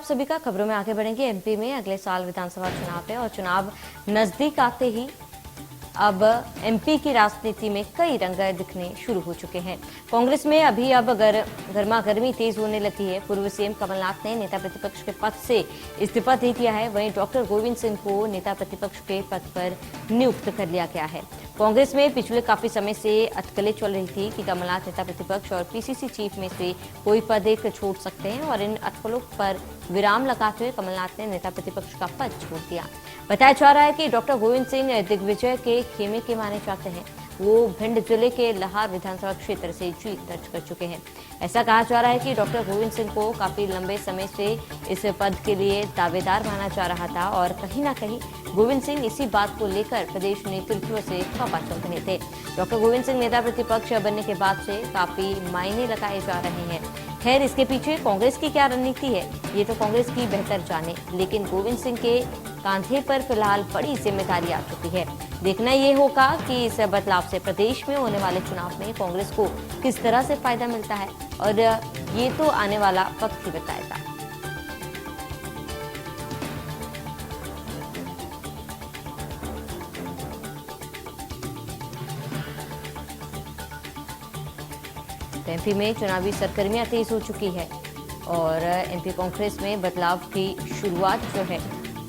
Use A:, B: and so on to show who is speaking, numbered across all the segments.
A: सभी का। खबरों में आगे बढ़ेंगे। एमपी में अगले साल विधानसभा चुनाव है और चुनाव नजदीक आते ही अब एमपी की राजनीति में कई रंग दिखने शुरू हो चुके हैं। कांग्रेस में अभी अब गर्मा गर्मी तेज होने लगी है। पूर्व सीएम कमलनाथ ने नेता प्रतिपक्ष के पद से इस्तीफा दे दिया है। वहीं डॉक्टर गोविंद सिंह को नेता प्रतिपक्ष के पद पर नियुक्त कर लिया गया है। कांग्रेस में पिछले काफी समय से अटकलें चल रही थी कि कमलनाथ नेता प्रतिपक्ष और पीसीसी चीफ में से कोई पद एक छोड़ सकते हैं और इन अटकलों पर विराम लगाते हुए कमलनाथ ने नेता प्रतिपक्ष का पद छोड़ दिया। बताया जा रहा है कि डॉक्टर गोविंद सिंह दिग्विजय के खेमे के माने जाते हैं। वो भिंड जिले के लहार विधानसभा क्षेत्र से जीत दर्ज कर चुके हैं। ऐसा कहा जा रहा है कि डॉक्टर गोविंद सिंह को काफी लंबे समय से इस पद के लिए दावेदार माना जा रहा था और कहीं ना कहीं गोविंद सिंह इसी बात को लेकर प्रदेश नेतृत्व से खपा चल रहे थे। डॉक्टर गोविंद सिंह नेता प्रतिपक्ष बनने के बाद से काफी मायने लगाए जा रहे हैं। खैर, इसके पीछे कांग्रेस की क्या रणनीति है ये तो कांग्रेस की बेहतर जाने, लेकिन गोविंद सिंह के कांधे पर फिलहाल बड़ी जिम्मेदारी आ चुकी है। देखना ये होगा कि इस बदलाव से प्रदेश में होने वाले चुनाव में कांग्रेस को किस तरह से फायदा मिलता है और ये तो आने वाला वक्त ही बताएगा। एमपी में चुनावी सरगर्मियां तेज हो चुकी है और एमपी कांग्रेस में बदलाव की शुरुआत जो है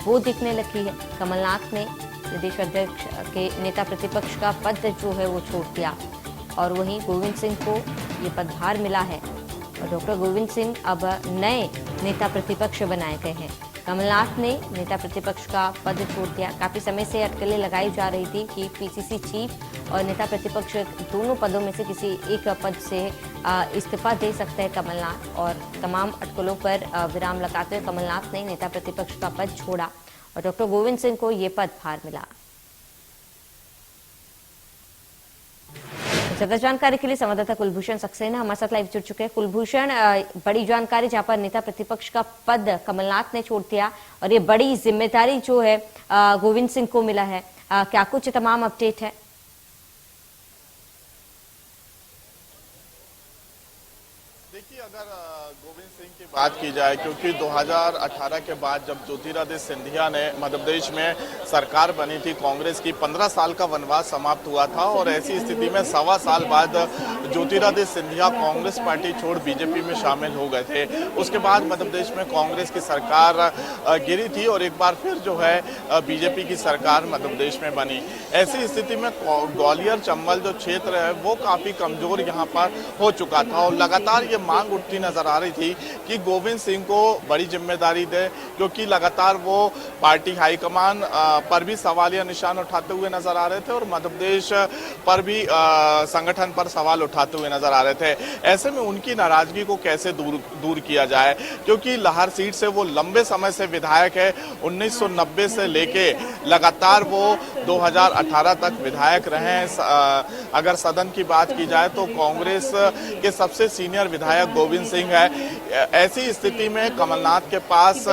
A: वो दिखने लगी है। कमलनाथ ने प्रदेश अध्यक्ष के नेता प्रतिपक्ष का पद जो है वो छोड़ दिया और वहीं गोविंद सिंह को ये पदभार मिला है और डॉक्टर गोविंद सिंह अब नए नेता प्रतिपक्ष बनाए गए हैं। कमलनाथ ने नेता प्रतिपक्ष का पद छोड़ दिया। काफी समय से अटकलें लगाई जा रही थी कि पीसीसी चीफ और नेता प्रतिपक्ष दोनों पदों में से किसी एक पद से इस्तीफा दे सकते हैं कमलनाथ, और तमाम अटकलों पर विराम लगाते हुए कमलनाथ ने नेता प्रतिपक्ष का पद छोड़ा और डॉक्टर गोविंद सिंह को ये पदभार मिला। ज्यादा जानकारी के लिए संवाददाता कुलभूषण सक्सेना हमारे साथ लाइव जुड़ चुके हैं। कुलभूषण, बड़ी जानकारी जहां पर नेता प्रतिपक्ष का पद कमलनाथ ने छोड़ दिया और ये बड़ी जिम्मेदारी जो है गोविंद सिंह को मिला है, क्या कुछ तमाम अपडेट है?
B: देखिए, अगर गोविंद सिंह की बात की जाए, क्योंकि 2018 के बाद जब ज्योतिरादित्य सिंधिया ने मध्य प्रदेश में सरकार बनी थी कांग्रेस की, 15 साल का वनवास समाप्त हुआ था और ऐसी स्थिति में 1.25 साल बाद ज्योतिरादित्य सिंधिया कांग्रेस पार्टी छोड़ बीजेपी में शामिल हो गए थे। उसके बाद मध्य प्रदेश में कांग्रेस की सरकार गिरी थी और एक बार फिर जो है बीजेपी की सरकार मध्य प्रदेश में बनी। ऐसी स्थिति में ग्वालियर चंबल जो क्षेत्र है वो काफी कमजोर यहाँ पर हो चुका था और लगातार ये मांग उठती नजर आ रही थी कि गोविंद सिंह को बड़ी जिम्मेदारी दे, क्योंकि लगातार वो पार्टी हाईकमान पर भी सवालिया निशान उठाते हुए नजर आ रहे थे और मध्य प्रदेश पर भी संगठन पर सवाल उठाते हुए नजर आ रहे थे। ऐसे में उनकी नाराजगी को कैसे दूर किया जाए, क्योंकि लाहौर सीट से वो लंबे समय से विधायक है। 1990 से लेके लगातार वो 2018 तक विधायक रहे हैं। अगर सदन की बात की जाए तो कांग्रेस के सबसे सीनियर विधायक गोविंद सिंह है। ऐसी स्थिति में कमलनाथ के पास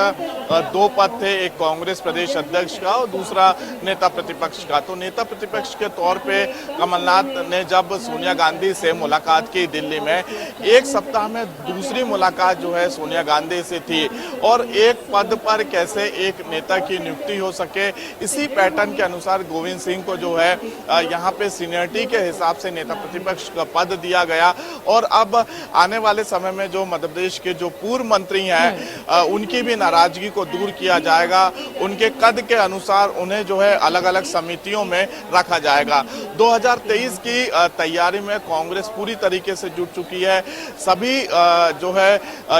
B: 2 पद थे, एक कांग्रेस प्रदेश अध्यक्ष का और दूसरा नेता प्रतिपक्ष का। तो नेता प्रतिपक्ष के तौर पे कमलनाथ ने जब सोनिया गांधी से मुलाकात की दिल्ली में, एक सप्ताह में दूसरी मुलाकात जो है सोनिया गांधी से थी और एक पद पर कैसे एक नेता की नियुक्ति हो सके, इसी पैटर्न के अनुसार गोविंद सिंह को जो है यहाँ पे सीनियरिटी के हिसाब से नेता प्रतिपक्ष का पद दिया गया। और अब आने वाले समय में जो मध्य प्रदेश के जो पूर्व मंत्री हैं उनकी भी नाराजगी को दूर किया जाएगा। उनके कद के अनुसार उन्हें जो है अलग अलग समितियों में रखा जाएगा। 2023 की तैयारी में कांग्रेस पूरी तरीके से जुट चुकी है। सभी जो है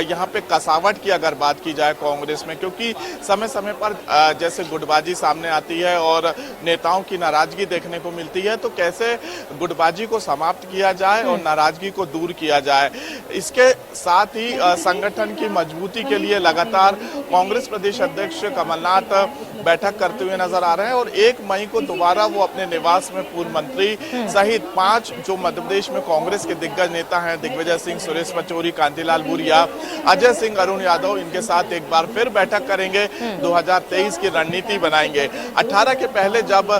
B: यहाँ पे कसावट की अगर बात की जाए कांग्रेस में, क्योंकि समय समय पर जैसे गुटबाजी सामने आती है और नेताओं की नाराजगी देखने को मिलती है, तो कैसे गुटबाजी को समाप्त किया जाए और नाराजगी को दूर किया जाए। इसके साथ ही संगठन की मजबूती के लिए लगातार कांग्रेस कांग्रेस प्रदेश अध्यक्ष कमलनाथ बैठक करते हुए नजर आ रहे हैं और 1 मई को दोबारा वो अपने निवास में पूर्व मंत्री सहित 5 जो मध्य प्रदेश में कांग्रेस के दिग्गज नेता हैं, दिग्विजय सिंह, सुरेश पचौरी, कांतिलाल भूरिया, अजय सिंह, अरुण यादव, इनके साथ एक बार फिर बैठक करेंगे, 2023 की रणनीति बनाएंगे। 18 के पहले जब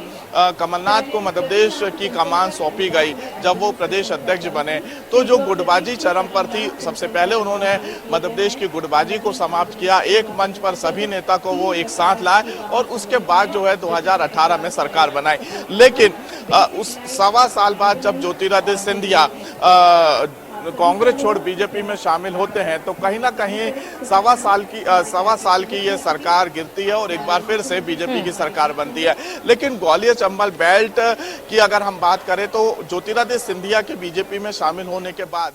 B: कमलनाथ को मध्य प्रदेश की कमान सौंपी गई, जब वो प्रदेश अध्यक्ष बने, तो जो गुटबाजी चरम पर थी, सबसे पहले उन्होंने मध्य प्रदेश की गुटबाजी को समाप्त किया, एक मंच पर सभी नेता को वो एक साथ लाए और उसके बाद जो है 2018 में सरकार बनाई। लेकिन उस 1.25 साल बाद जब ज्योतिरादित्य सिंधिया कांग्रेस छोड़ बीजेपी में शामिल होते हैं तो कहीं ना कहीं 1.25 साल की ये सरकार गिरती है और एक बार फिर से बीजेपी की सरकार बनती है। लेकिन ग्वालियर चंबल बेल्ट की अगर हम बात करें तो ज्योतिरादित्य सिंधिया के बीजेपी में शामिल होने के बाद